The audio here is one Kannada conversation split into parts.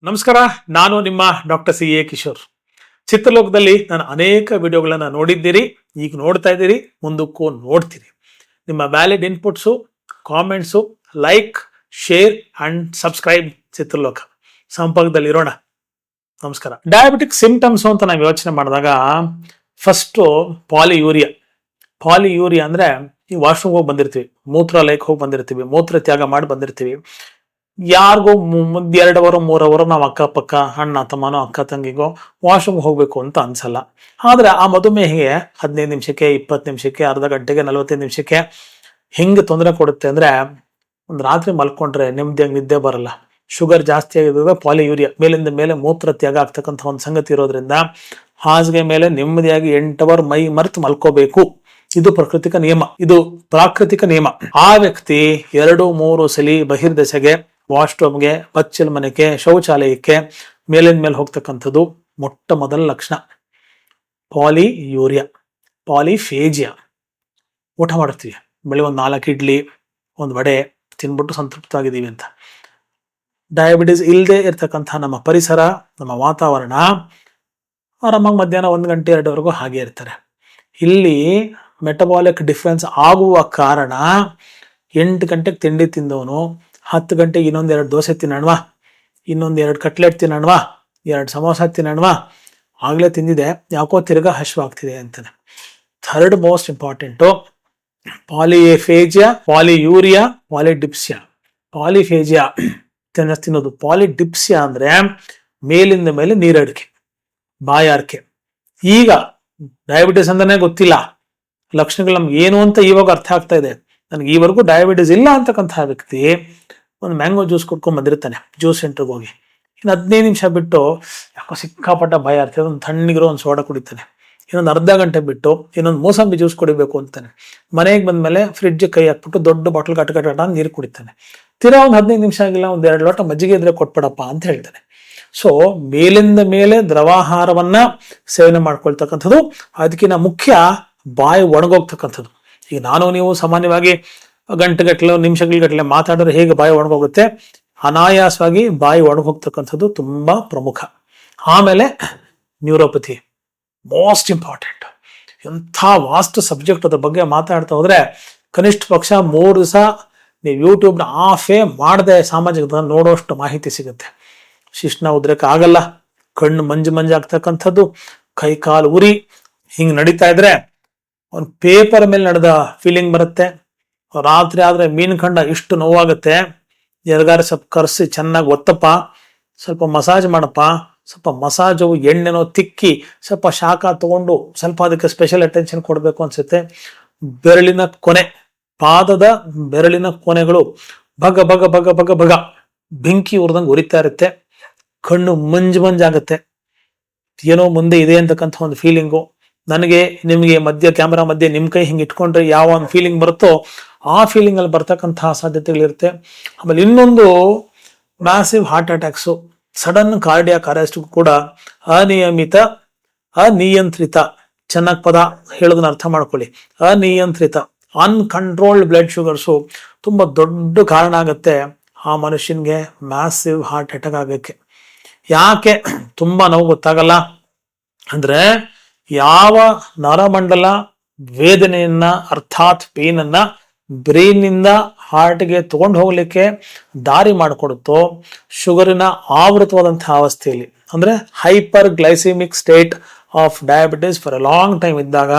ನಮಸ್ಕಾರ. ನಾನು ನಿಮ್ಮ ಡಾಕ್ಟರ್ ಸಿ ಎ ಕಿಶೋರ್. ಚಿತ್ರಲೋಕದಲ್ಲಿ ನಾನು ಅನೇಕ ವಿಡಿಯೋಗಳನ್ನು ನೋಡಿದ್ದೀರಿ, ಈಗ ನೋಡ್ತಾ ಇದ್ದೀರಿ, ಮುಂದಕ್ಕೂ ನೋಡ್ತೀರಿ. ನಿಮ್ಮ valid inputs, comments, like, share and subscribe Chitraloka. ಸಂಪರ್ಕದಲ್ಲಿರೋಣ. ನಮಸ್ಕಾರ. ಡಯಾಬಿಟಿಕ್ ಸಿಂಪ್ಟಮ್ಸ್ ಅಂತ ನಾವು ಯೋಚನೆ ಮಾಡಿದಾಗ ಫಸ್ಟು ಪಾಲಿಯೂರಿಯಾ ಅಂದರೆ ಈ ವಾಶ್ರೂಮ್ ಹೋಗಿ ಬಂದಿರ್ತೀವಿ, ಮೂತ್ರಾಲಯಕ್ಕೆ ಹೋಗಿ ಬಂದಿರ್ತೀವಿ, ಮೂತ್ರ ತ್ಯಾಗ ಮಾಡಿ ಬಂದಿರ್ತೀವಿ. ಯಾರಿಗೋ 2 ಅವರ್ 3 ಅವರ್ ನಾವು ಅಕ್ಕಪಕ್ಕ ಅಣ್ಣ ತಮ್ಮನೋ ಅಕ್ಕ ತಂಗಿಗೋ ವಾಶ್ರೂಮ್ ಹೋಗ್ಬೇಕು ಅಂತ ಅನ್ಸಲ್ಲ. ಆದ್ರೆ ಆ ಮಧುಮೇಹಿಗೆ 15 ನಿಮಿಷಕ್ಕೆ, 20 ನಿಮಿಷಕ್ಕೆ, ಅರ್ಧ ಗಂಟೆಗೆ, 45 ನಿಮಿಷಕ್ಕೆ ಹಿಂಗೆ ತೊಂದರೆ ಕೊಡುತ್ತೆ. ಅಂದ್ರೆ ಒಂದು ರಾತ್ರಿ ಮಲ್ಕೊಂಡ್ರೆ ನೆಮ್ಮದಿಯಾಗಿ ನಿದ್ದೆ ಬರಲ್ಲ. ಶುಗರ್ ಜಾಸ್ತಿ ಆಗಿದ್ರೆ ಪಾಲಿಯೂರಿಯಾ, ಮೇಲಿಂದ ಮೇಲೆ ಮೂತ್ರ ತ್ಯಾಗ ಆಗ್ತಕ್ಕಂಥ ಒಂದು ಸಂಗತಿ ಇರೋದ್ರಿಂದ ಹಾಸಿಗೆ ಮೇಲೆ ನೆಮ್ಮದಿಯಾಗಿ 8 ಅವರ್ ಮೈ ಮರೆತು ಮಲ್ಕೋಬೇಕು. ಇದು ಪ್ರಾಕೃತಿಕ ನಿಯಮ. ಆ ವ್ಯಕ್ತಿ 2-3 ಸಲಿ ಬಹಿರ್ದೆಸೆಗೆ, ವಾಶ್ರೂಮ್ಗೆ, ಬಚ್ಚಲ ಮನೆಗೆ, ಶೌಚಾಲಯಕ್ಕೆ ಮೇಲಿನ ಮೇಲೆ ಹೋಗ್ತಕ್ಕಂಥದ್ದು ಮೊಟ್ಟ ಮೊದಲ ಲಕ್ಷಣ. ಪಾಲಿಫೇಜಿಯಾ. ಊಟ ಮಾಡ್ತೀವಿ, ಬೆಳಿಗ್ಗೆ ಒಂದು 4 ಇಡ್ಲಿ, ಒಂದು ವಡೆ ತಿನ್ಬಿಟ್ಟು ಸಂತೃಪ್ತವಾಗಿದ್ದೀವಿ ಅಂತ. ಡಯಾಬಿಟಿಸ್ ಇಲ್ಲದೆ ಇರ್ತಕ್ಕಂಥ ನಮ್ಮ ಪರಿಸರ, ನಮ್ಮ ವಾತಾವರಣ ಆರಾಮಾಗಿ ಮಧ್ಯಾಹ್ನ 1 ಗಂಟೆ 2ವರೆಗೂ ಹಾಗೆ ಇರ್ತಾರೆ. ಇಲ್ಲಿ ಮೆಟಬಾಲಿಕ್ ಡಿಫ್ರೆನ್ಸ್ ಆಗುವ ಕಾರಣ 8 ಗಂಟೆಗೆ ತಿಂಡಿ ತಿಂದವನು 10 ಗಂಟೆಗೆ ಇನ್ನೊಂದು 2 ದೋಸೆ ತಿನ್ನೋಣವಾ, ಇನ್ನೊಂದು 2 ಕಟ್ಲೆಟ್ ತಿನ್ನೋಣವಾ, 2 ಸಮೋಸ ತಿನ್ನೋಣವಾ, ಆಗಲೇ ತಿಂದಿದೆ, ಯಾಕೋ ತಿರ್ಗಾ ಹಶ್ವಾಗ್ತಿದೆ ಅಂತಾನೆ. Third most important polyphagia, polyuria, polydipsia. Polyphagia ತಿನ್ನೋದು. ಪಾಲಿಡಿಪ್ಸಿಯಾ ಅಂದ್ರೆ ಮೇಲಿಂದ ಮೇಲೆ ನೀರಡಿಕೆ, ಬಾಯಾರಿಕೆ. ಈಗ ಡಯಾಬಿಟಿಸ್ ಅಂತಾನೆ ಗೊತ್ತಿಲ್ಲ, ಲಕ್ಷಣಗಳು ನಮ್ಗೆ ಏನು ಅಂತ ಇವಾಗ ಅರ್ಥ ಆಗ್ತಾ ಇದೆ. ನನಗೆ ಈವರೆಗೂ ಡಯಾಬಿಟಿಸ್ ಇಲ್ಲ ಅಂತಕ್ಕಂಥ ವ್ಯಕ್ತಿ ಒಂದು ಮ್ಯಾಂಗೋ ಜ್ಯೂಸ್ ಕುಡ್ಕೊಂಡ್ ಬಂದಿರ್ತಾನೆ ಜ್ಯೂಸ್ ಸೆಂಟರ್ಗೆ ಹೋಗಿ. ಇನ್ನು 15 ನಿಮಿಷ ಬಿಟ್ಟು ಯಾಕೋ ಸಿಕ್ಕಾಪಟ್ಟ ಭಯ ಇರ್ತದೆ, ಒಂದು ತಣ್ಣಗಿರೋ ಒಂದು ಸೋಡಾ ಕುಡಿತಾನೆ. ಇನ್ನೊಂದು ಅರ್ಧ ಗಂಟೆ ಬಿಟ್ಟು ಇನ್ನೊಂದು ಮೂಸಂಬಿ ಜ್ಯೂಸ್ ಕುಡಿಬೇಕು ಅಂತಾನೆ. ಮನೆಗೆ ಬಂದ್ಮೇಲೆ ಫ್ರಿಡ್ಜ್ ಕೈ ಹಾಕ್ಬಿಟ್ಟು ದೊಡ್ಡ ಬಾಟಲ್ ಕಟ್ಟ ನೀರು ಕುಡಿತಾನೆ. ತಿರಾ ಒಂದು 15 ನಿಮಿಷ ಆಗಿಲ್ಲ, ಒಂದು 2 ಲೋಟ ಮಜ್ಜಿಗೆ ಇದ್ರೆ ಕೊಟ್ಬಿಡಪ್ಪ ಅಂತ ಹೇಳ್ತಾನೆ. ಸೊ ಮೇಲಿಂದ ಮೇಲೆ ದ್ರವಾಹಾರವನ್ನ ಸೇವನೆ ಮಾಡ್ಕೊಳ್ತಕ್ಕಂಥದ್ದು. ಅದಕ್ಕಿಂತ ಮುಖ್ಯ ಬಾಯಿ ಒಣಗೋಗ್ತಕ್ಕಂಥದ್ದು. ಈಗ ನಾನು ನೀವು ಸಾಮಾನ್ಯವಾಗಿ ಗಂಟೆಗಟ್ಟಲೆ, ನಿಮಿಷಗಟ್ಟಲೆ ಮಾತಾಡಿದ್ರೆ ಹೇಗೆ ಬಾಯಿ ಒಣಗೋಗುತ್ತೆ, ಅನಾಯಾಸವಾಗಿ ಬಾಯಿ ಒಣಗೋಗ್ತಕ್ಕಂಥದ್ದು ತುಂಬಾ ಪ್ರಮುಖ. ಆಮೇಲೆ ನ್ಯೂರೋಪತಿ ಮೋಸ್ಟ್ ಇಂಪಾರ್ಟೆಂಟ್. ಎಂಥ ವಾಸ್ಟ್ ಸಬ್ಜೆಕ್ಟ್, ಅದ್ರ ಬಗ್ಗೆ ಮಾತಾಡ್ತಾ ಹೋದ್ರೆ ಕನಿಷ್ಠ ಪಕ್ಷ 3 ದಿವಸ ನೀವು ಯೂಟ್ಯೂಬ್ನ ಆಫೇ ಮಾಡದೆ ಸಾಮಾಜಿಕ ನೋಡೋಷ್ಟು ಮಾಹಿತಿ ಸಿಗುತ್ತೆ. ಶಿಶ್ನ ಉದ್ರೇಕ ಆಗಲ್ಲ, ಕಣ್ಣು ಮಂಜಾಗ್ತಕ್ಕಂಥದ್ದು, ಕೈ ಕಾಲು ಉರಿ, ಹಿಂಗ್ ನಡೀತಾ ಇದ್ರೆ ಒಂದು ಪೇಪರ್ ಮೇಲೆ ನಡೆದ ಫೀಲಿಂಗ್ ಬರುತ್ತೆ. ರಾತ್ರಿ ಆದ್ರೆ ಮೀನ್ ಕಂಡ ಇಷ್ಟು ನೋವಾಗುತ್ತೆ. ಎಲ್ಗಾರ ಸ್ವಲ್ಪ ಕರ್ಸಿ ಚೆನ್ನಾಗಿ ಒತ್ತಪ್ಪ, ಸ್ವಲ್ಪ ಮಸಾಜ್ ಮಾಡಪ್ಪ, ಸ್ವಲ್ಪ ಮಸಾಜು ಎಣ್ಣೆನೋ ತಿಕ್ಕಿ ಸ್ವಲ್ಪ ಶಾಖ ತಗೊಂಡು ಸ್ವಲ್ಪ ಅದಕ್ಕೆ ಸ್ಪೆಷಲ್ ಅಟೆನ್ಷನ್ ಕೊಡಬೇಕು ಅನ್ಸುತ್ತೆ. ಬೆರಳಿನ ಕೊನೆ, ಪಾದದ ಬೆರಳಿನ ಕೊನೆಗಳು ಬಗ ಬಗ ಬಗ ಬಗ ಬಗ ಬೆಂಕಿ ಉರಿದಂಗೆ ಉರಿತಾ ಇರುತ್ತೆ. ಕಣ್ಣು ಮಂಜಾಗುತ್ತೆ, ಏನೋ ಮುಂದೆ ಇದೆ ಅಂತಕ್ಕಂಥ ಒಂದು ಫೀಲಿಂಗು. ನನಗೆ ನಿಮಗೆ ಕ್ಯಾಮ್ರಾ ಮಧ್ಯೆ ನಿಮ್ಮ ಕೈ ಹಿಂಗೆ ಇಟ್ಕೊಂಡ್ರೆ ಯಾವ ಒಂದು ಫೀಲಿಂಗ್ ಬರುತ್ತೋ ಆ ಫೀಲಿಂಗ್ ಅಲ್ಲಿ ಬರ್ತಕ್ಕಂತಹ ಸಾಧ್ಯತೆಗಳಿರುತ್ತೆ. ಆಮೇಲೆ ಇನ್ನೊಂದು massive heart attacks, sudden cardiac arrest ಕೂಡ ಅನಿಯಂತ್ರಿತ, ಚೆನ್ನಾಗಿ ಪದ ಹೇಳೋದನ್ನ ಅರ್ಥ ಮಾಡ್ಕೊಳ್ಳಿ, ಅನಿಯಂತ್ರಿತ ಅನ್ಕಂಟ್ರೋಲ್ಡ್ ಬ್ಲಡ್ ಶುಗರ್ಸು ತುಂಬಾ ದೊಡ್ಡ ಕಾರಣ ಆಗುತ್ತೆ ಆ ಮನುಷ್ಯನ್ಗೆ ಮ್ಯಾಸಿವ್ ಹಾರ್ಟ್ ಅಟ್ಯಾಕ್ ಆಗಕ್ಕೆ. ಯಾಕೆ ತುಂಬಾ ನೋವು ಗೊತ್ತಾಗಲ್ಲ ಅಂದ್ರೆ, ಯಾವ ನರಮಂಡಲ ವೇದನೆಯನ್ನ ಅರ್ಥಾತ್ ಪೇನ್ ಅನ್ನ ಬ್ರೈನ್ ನಿಂದ ಹಾರ್ಟ್ಗೆ ತಗೊಂಡು ಹೋಗ್ಲಿಕ್ಕೆ ದಾರಿ ಮಾಡಿಕೊಡುತ್ತೋ, ಶುಗರಿನ ಆವೃತವಾದಂತಹ ಅವಸ್ಥೆಯಲ್ಲಿ ಅಂದ್ರೆ hyperglycaemic state of diabetes for a long time ಇದ್ದಾಗ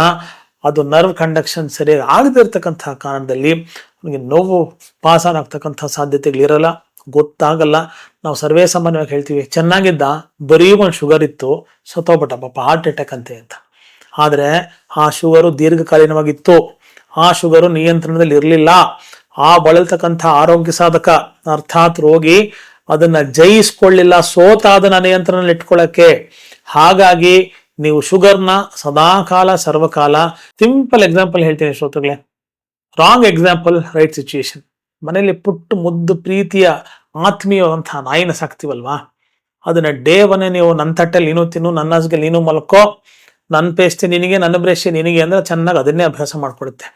ಅದು ನರ್ವ್ ಕಂಡಕ್ಷನ್ ಸರಿಯಾಗಿ ಆಗದೆ ಇರ್ತಕ್ಕಂತಹ ಕಾರಣದಲ್ಲಿ ನಮಗೆ ನೋವು ಪಾಸಾನ್ ಆಗ್ತಕ್ಕಂಥ ಸಾಧ್ಯತೆಗಳಿರಲ್ಲ, ಗೊತ್ತಾಗಲ್ಲ. ನಾವು ಸರ್ವೇ ಸಾಮಾನ್ಯವಾಗಿ ಹೇಳ್ತೀವಿ, ಚೆನ್ನಾಗಿದ್ದ ಬರೀ ಒಂದು ಶುಗರ್ ಇತ್ತು, ಸತ್ತೋಗ್ಬಿಟ್ಟ ಪಾಪ ಹಾರ್ಟ್ ಅಟ್ಯಾಕ್ ಅಂತೆ ಅಂತ. ಆದ್ರೆ ಆ ಶುಗರು ದೀರ್ಘಕಾಲೀನವಾಗಿತ್ತು, ಆ ಶುಗರು ನಿಯಂತ್ರಣದಲ್ಲಿ ಇರಲಿಲ್ಲ. ಆ ಬಳಲ್ತಕ್ಕಂಥ ಆರೋಗ್ಯ ಸಾಧಕ ಅರ್ಥಾತ್ ರೋಗಿ ಅದನ್ನ ಜಯಿಸ್ಕೊಳ್ಳಿಲ್ಲ, ಸೋತ ಅದನ್ನ ನಿಯಂತ್ರಣದಲ್ಲಿ ಇಟ್ಕೊಳ್ಳಕ್ಕೆ. ಹಾಗಾಗಿ ನೀವು ಶುಗರ್ನ ಸದಾಕಾಲ ಸರ್ವಕಾಲ, ಸಿಂಪಲ್ ಎಕ್ಸಾಂಪಲ್ ಹೇಳ್ತೀನಿ ಶ್ರೋತೃಗಳೇ, ರಾಂಗ್ ಎಕ್ಸಾಂಪಲ್ ರೈಟ್ ಸಿಚುಯೇಷನ್. ಮನೇಲಿ ಪುಟ್ಟು ಮುದ್ದು ಪ್ರೀತಿಯ ಆತ್ಮೀಯವಂತಹ ನಾಯಿನ ಸಾಕ್ತಿವಲ್ವಾ, ಅದನ್ನ ಡೇ 1 ನೀವು ನನ್ನ ತಟ್ಟೆಲ್ಲಿ ನೀನು ತಿನ್ನು, ನನ್ನ ಹಸ್ಗೆ ನೀನು ಮಲ್ಕೋ, ನನ್ನ ಪೇಸ್ಟ್ ನಿನಗೆ, ನನ್ನ ಬ್ರಷ್ ನಿನಗೆ ಅಂದ್ರೆ ಚೆನ್ನಾಗಿ ಅದನ್ನೇ ಅಭ್ಯಾಸ ಮಾಡ್ಕೊಡುತ್ತೆ.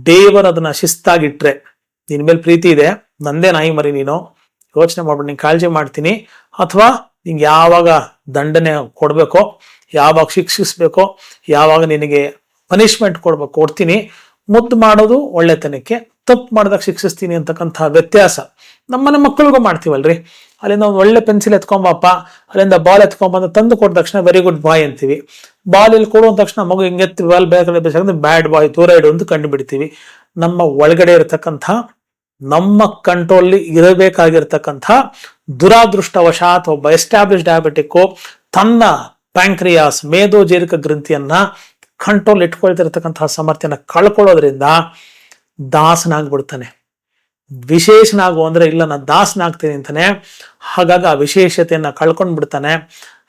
ಡೇ 1 ಅದನ್ನ ಶಿಸ್ತಾಗಿಟ್ರೆ, ನಿನ್ ಮೇಲೆ ಪ್ರೀತಿ ಇದೆ, ನಂದೇ ನಾಯಿ ಮರಿ ನೀನು, ಯೋಚನೆ ಮಾಡ್ಬಿಟ್ಟು ನಿಂಗೆ ಕಾಳಜಿ ಮಾಡ್ತೀನಿ, ಅಥವಾ ನಿಂಗೆ ಯಾವಾಗ ದಂಡನೆ ಕೊಡಬೇಕೋ, ಯಾವಾಗ ಶಿಕ್ಷಿಸ್ಬೇಕೋ, ಯಾವಾಗ ನಿನಗೆ ಪನಿಷ್ಮೆಂಟ್ ಕೊಡ್ತೀನಿ. ಮುದ್ದು ಮಾಡೋದು ಒಳ್ಳೆತನಕ್ಕೆ, ತಪ್ಪು ಮಾಡಿದಾಗ ಶಿಕ್ಷಿಸ್ತೀನಿ ಅಂತಕ್ಕಂಥ ವ್ಯತ್ಯಾಸ ನಮ್ಮನೆ ಮಕ್ಕಳಿಗೂ ಮಾಡ್ತೀವಲ್ರಿ. ಅಲ್ಲಿಂದ ಒಂದು ಒಳ್ಳೆ ಪೆನ್ಸಿಲ್ ಎತ್ಕೊಂಬಪ್ಪ, ಅಲ್ಲಿಂದ ಬಾಲ್ ಎತ್ಕೊಂಬಂದು ತಂದು ಕೊಟ್ಟ ತಕ್ಷಣ ವೆರಿ ಗುಡ್ ಬಾಯ್ ಅಂತೀವಿ. ಬಾಲ್ ಇಲ್ಲಿ ಕೊಡುವ ತಕ್ಷಣ ಮಗು ಹಿಂಗೆತ್ತಿ ಬಾಲ್ ಬೇಕಾದ್ರೆ ಬ್ಯಾಡ್ ಬಾಯ್, ದೂರ ಇಡು ಅಂತ ಕಂಡುಬಿಡ್ತೀವಿ. ನಮ್ಮ ಒಳಗಡೆ ಇರತಕ್ಕಂಥ, ನಮ್ಮ ಕಂಟ್ರೋಲ್ ಇರಬೇಕಾಗಿರ್ತಕ್ಕಂಥ ದುರಾದೃಷ್ಟವಶಾತ್ ಒಬ್ಬ ಎಸ್ಟಾಬ್ಲಿಷ್ ಡಯಾಬಿಟಿಕ್ ತನ್ನ ಪ್ಯಾಂಕ್ರಿಯಾಸ್, ಮೇದೋಜೀರಕ ಗ್ರಂಥಿಯನ್ನ ಕಂಟ್ರೋಲ್ ಇಟ್ಕೊಳ್ತಿರ್ತಕ್ಕಂತಹ ಸಾಮರ್ಥ್ಯನ ಕಳ್ಕೊಳ್ಳೋದ್ರಿಂದ ದಾಸನಾಗ್ಬಿಡ್ತಾನೆ. ವಿಶೇಷನಾಗು ಅಂದ್ರೆ ಇಲ್ಲ ನಾನು ದಾಸನಾಗ್ತೀನಿ ಅಂತಾನೆ. ಹಾಗಾಗಿ ಆ ವಿಶೇಷತೆಯನ್ನ ಕಳ್ಕೊಂಡ್ ಬಿಡ್ತಾನೆ.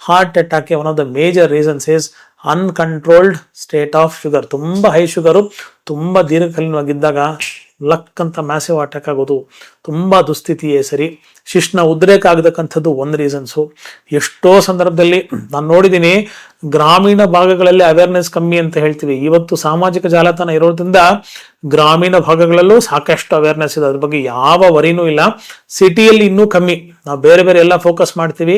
Heart attack one of the major reasons is uncontrolled state of sugar. ತುಂಬಾ ಹೈ ಶುಗರು, ತುಂಬಾ ದೀರ್ಘಕಾಲೀನವಾಗಿದ್ದಾಗ ಲಕ್ ಅಂತ ಮ್ಯಾಸಿವ್ ಅಟ್ಯಾಕ್ ಆಗೋದು ತುಂಬಾ ದುಸ್ಥಿತಿಯೇ ಸರಿ. ಶಿಶ್ನ ಉದ್ರೇಕ ಆಗತಕ್ಕಂಥದ್ದು ಒಂದು ರೀಸನ್ಸು. ಎಷ್ಟೋ ಸಂದರ್ಭದಲ್ಲಿ ನಾನು ನೋಡಿದ್ದೀನಿ, ಗ್ರಾಮೀಣ ಭಾಗಗಳಲ್ಲಿ ಅವೇರ್ನೆಸ್ ಕಮ್ಮಿ ಅಂತ ಹೇಳ್ತೀವಿ. ಇವತ್ತು ಸಾಮಾಜಿಕ ಜಾಲತಾಣ ಇರೋದ್ರಿಂದ ಗ್ರಾಮೀಣ ಭಾಗಗಳಲ್ಲೂ ಸಾಕಷ್ಟು ಅವೇರ್ನೆಸ್ ಇದೆ, ಅದ್ರ ಬಗ್ಗೆ ಯಾವ ವರಿನೂ ಇಲ್ಲ. ಸಿಟಿಯಲ್ಲಿ ಇನ್ನೂ ಕಮ್ಮಿ. ನಾವು ಬೇರೆ ಬೇರೆ ಎಲ್ಲ ಫೋಕಸ್ ಮಾಡ್ತೀವಿ.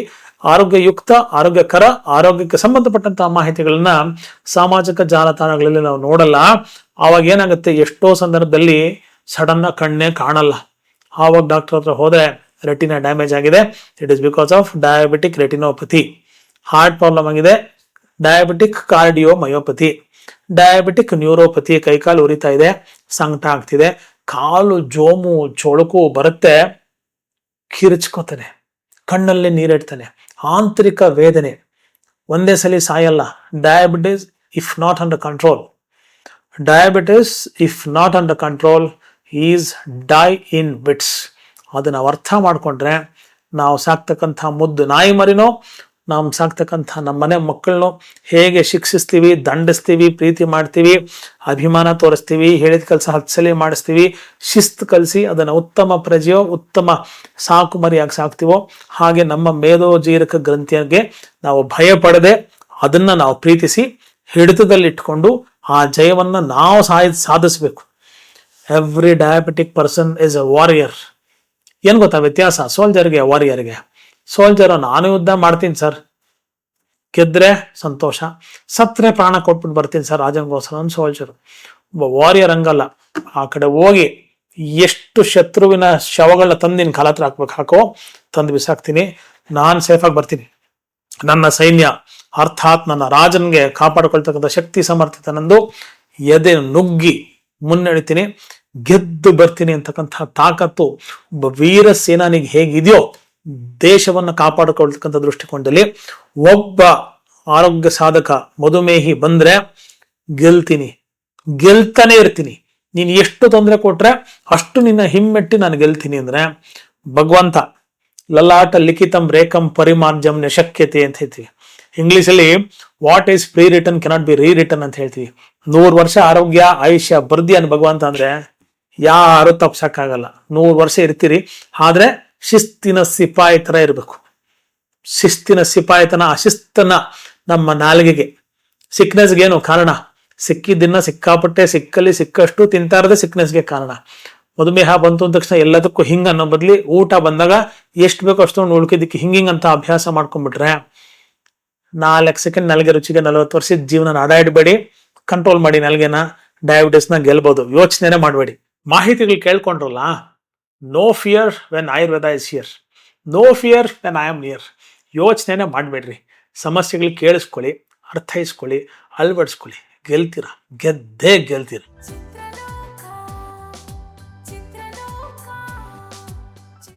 ಆರೋಗ್ಯಯುಕ್ತ, ಆರೋಗ್ಯಕರ, ಆರೋಗ್ಯಕ್ಕೆ ಸಂಬಂಧಪಟ್ಟಂತಹ ಮಾಹಿತಿಗಳನ್ನ ಸಾಮಾಜಿಕ ಜಾಲತಾಣಗಳಲ್ಲಿ ನಾವು ನೋಡಲ್ಲ. ಆವಾಗ ಏನಾಗುತ್ತೆ, ಎಷ್ಟೋ ಸಂದರ್ಭದಲ್ಲಿ ಸಡನ್ ಕಣ್ಣೇ ಕಾಣಲ್ಲ. ಆವಾಗ ಡಾಕ್ಟರ್ ಹತ್ರ ಹೋದ್ರೆ ರೆಟಿನಾ ಡ್ಯಾಮೇಜ್ ಆಗಿದೆ, it is because of diabetic retinopathy. Heart problem ಆಗಿದೆ, ಡಯಾಬಿಟಿಕ್ ಕಾರ್ಡಿಯೋಮಯೋಪತಿ, ಡಯಾಬಿಟಿಕ್ ನ್ಯೂರೋಪತಿ. ಕೈಕಾಲು ಉರಿತಾ ಇದೆ, ಸಂಕಟ ಆಗ್ತಿದೆ, ಕಾಲು ಜೋಮು ಚೊಳಕು ಬರುತ್ತೆ, ಕಿರಿಚ್ಕೋತಾನೆ, ಕಣ್ಣಲ್ಲೇ ನೀರಿಡ್ತಾನೆ, ಆಂತರಿಕ ವೇದನೆ. ಒಂದೇ ಸಲ ಸಾಯಲ್ಲ. Diabetes if not under control, diabetes if not under control is die in bits. ಅದನ್ನ ನಾವು ಅರ್ಥ ಮಾಡ್ಕೊಂಡ್ರೆ ನಾವು ಸಾಕ್ತಕ್ಕಂಥ ಮುದ್ದು ನಾಯಿ ಮರಿನೋ, ನಾವು ಸಾಕ್ತಕ್ಕಂಥ ನಮ್ಮ ಮನೆ ಮಕ್ಕಳನ್ನೋ ಹೇಗೆ ಶಿಕ್ಷಿಸ್ತೀವಿ, ದಂಡಿಸ್ತೀವಿ, ಪ್ರೀತಿ ಮಾಡ್ತೀವಿ, ಅಭಿಮಾನ ತೋರಿಸ್ತೀವಿ, ಹೇಳಿದ ಕೆಲಸ 10 ಸಲ ಮಾಡಿಸ್ತೀವಿ, ಶಿಸ್ತು ಕಲಿಸಿ ಅದನ್ನು ಉತ್ತಮ ಪ್ರಜೆಯೋ, ಉತ್ತಮ ಸಾಕು ಮರಿಯಾಗಿ ಸಾಕ್ತೀವೋ, ಹಾಗೆ ನಮ್ಮ ಮೇದೋಜೀರಕ ಗ್ರಂಥಿಗೆ ನಾವು ಭಯ ಪಡದೆ ಅದನ್ನ ನಾವು ಪ್ರೀತಿಸಿ ಹಿಡಿತದಲ್ಲಿಟ್ಕೊಂಡು ಆ ಜಯವನ್ನ ನಾವು ಸಾಧಿಸಬೇಕು. Every diabetic person is a warrior. ಏನ್ ಗೊತ್ತಾ ವ್ಯತ್ಯಾಸ ಸೋಲ್ಜರ್ಗೆ, ವಾರಿಯರ್ಗೆ? ಸೋಲ್ಜರ್ ನಾನು ಯುದ್ಧ ಮಾಡ್ತೀನಿ ಸರ್, ಗೆದ್ರೆ ಸಂತೋಷ, ಸತ್ರೆ ಪ್ರಾಣ ಕೊಟ್ಬಿಟ್ಟು ಬರ್ತೀನಿ ಸರ್ ರಾಜನ್ಗೋಸ್ಕರ ಅಂತ ಸೋಲ್ಜರ್. ಒಬ್ಬ ವಾರಿಯರ್ ಹಂಗಲ್ಲ. ಆ ಕಡೆ ಹೋಗಿ ಎಷ್ಟು ಶತ್ರುವಿನ ಶವಗಳನ್ನ ತಂದಿನ ಕಾಲ ಹತ್ರ ಹಾಕೋ, ತಂದು ಬಿಸಾಕ್ತೀನಿ, ನಾನು ಸೇಫಾಗಿ ಬರ್ತೀನಿ. ನನ್ನ ಸೈನ್ಯ ಅರ್ಥಾತ್ ನನ್ನ ರಾಜನ್ಗೆ ಕಾಪಾಡಿಕೊಳ್ತಕ್ಕಂಥ ಶಕ್ತಿ ಸಾಮರ್ಥ್ಯತೆ ನಂದು, ಎದೆ ನುಗ್ಗಿ ಮುನ್ನಡೆತೀನಿ, ಗೆದ್ದು ಬರ್ತೀನಿ ಅಂತಕ್ಕಂಥ ತಾಕತ್ತು ಒಬ್ಬ ವೀರ ಸೇನಾನಿಗೆ ಹೇಗಿದೆಯೋ, ದೇಶವನ್ನು ಕಾಪಾಡಿಕೊಳ್ತಕ್ಕಂಥ ದೃಷ್ಟಿಕೋನದಲ್ಲಿ ಒಬ್ಬ ಆರೋಗ್ಯ ಸಾಧಕ ಮಧುಮೇಹಿ ಬಂದ್ರೆ ಗೆಲ್ತೀನಿ, ಗೆಲ್ತಾನೆ ಇರ್ತೀನಿ. ನೀನು ಎಷ್ಟು ತೊಂದರೆ ಕೊಟ್ರೆ ಅಷ್ಟು ನಿನ್ನ ಹಿಮ್ಮೆಟ್ಟಿ ನಾನು ಗೆಲ್ತೀನಿ ಅಂದ್ರೆ ಭಗವಂತ ಲಲಾಟ ಲಿಖಿತಂ ರೇಖಂ ಪರಿಮಾರ್ಜಂ ನಶಕ್ಯತೆ ಅಂತ ಹೇಳ್ತೀವಿ. ಇಂಗ್ಲಿಷಲ್ಲಿ what is pre return cannot be re return ಅಂತ ಹೇಳ್ತೀವಿ. 100 ವರ್ಷ ಆರೋಗ್ಯ ಆಯುಷ್ಯ ಬರ್ದಿ ಅನ್ ಭಗವಂತ ಅಂದ್ರೆ ಯಾರು ತಪ್ಸಕ್ಕಾಗಲ್ಲ. 100 ವರ್ಷ ಇರ್ತೀರಿ, ಆದ್ರೆ ಶಿಸ್ತಿನ ಸಿಪಾಯಿ ತರ ಇರ್ಬೇಕು. ಶಿಸ್ತಿನ ಸಿಪಾಯಿತನ, ಅಶಿಸ್ತನ ನಮ್ಮ ನಾಲಿಗೆಗೆ, ಸಿಕ್ನೆಸ್ಗೆ ಏನು ಕಾರಣ? ಸಿಕ್ಕಿದ್ದನ್ನ ಸಿಕ್ಕಾಪಟ್ಟೆ ಸಿಕ್ಕಲ್ಲಿ ಸಿಕ್ಕಷ್ಟು ತಿಂತಾ ಇರೋದೇ ಸಿಕ್ನೆಸ್ಗೆ ಕಾರಣ. ಮಧುಮೇಹ ಬಂತು ಅಂದ ತಕ್ಷಣ ಎಲ್ಲದಕ್ಕೂ ಹಿಂಗ್ ಅನ್ನೋ ಬದ್ಲಿ ಊಟ ಬಂದಾಗ ಎಷ್ಟು ಬೇಕೋ ಅಷ್ಟೊಂದು ಉಳ್ಕಿದ್ದಕ್ಕೆ ಹಿಂಗಿಂಗ್ ಅಂತ ಅಭ್ಯಾಸ ಮಾಡ್ಕೊಂಡ್ಬಿಟ್ರೆ 4 ಸೆಕೆಂಡ್ ನಾಲ್ಗೆ ರುಚಿಗೆ 40 ವರ್ಷದ ಜೀವನ ಅಡಾಡಬೇಡಿ. ಕಂಟ್ರೋಲ್ ಮಾಡಿ ನಾಲ್ಗೆನ, ಡಯಾಬಿಟಿಸ್ನ ಗೆಲ್ಬಹುದು. ಯೋಚನೆ ಮಾಡಬೇಡಿ. ಮಾಹಿತಿಗಳು ಕೇಳ್ಕೊಂಡ್ರಲ್ಲ, no fear when Ayurveda is here, no fear when I am near. ಯೋಚನೆ ಮಾಡಬೇಡ್ರಿ. ಸಮಸ್ಯೆಗಳು ಕೇಳಿಸ್ಕೊಳ್ಳಿ, ಅರ್ಥೈಸ್ಕೊಳ್ಳಿ, ಅಳವಡಿಸ್ಕೊಳ್ಳಿ, ಗೆಲ್ತೀರ, ಗೆದ್ದೇ ಗೆಲ್ತೀರ.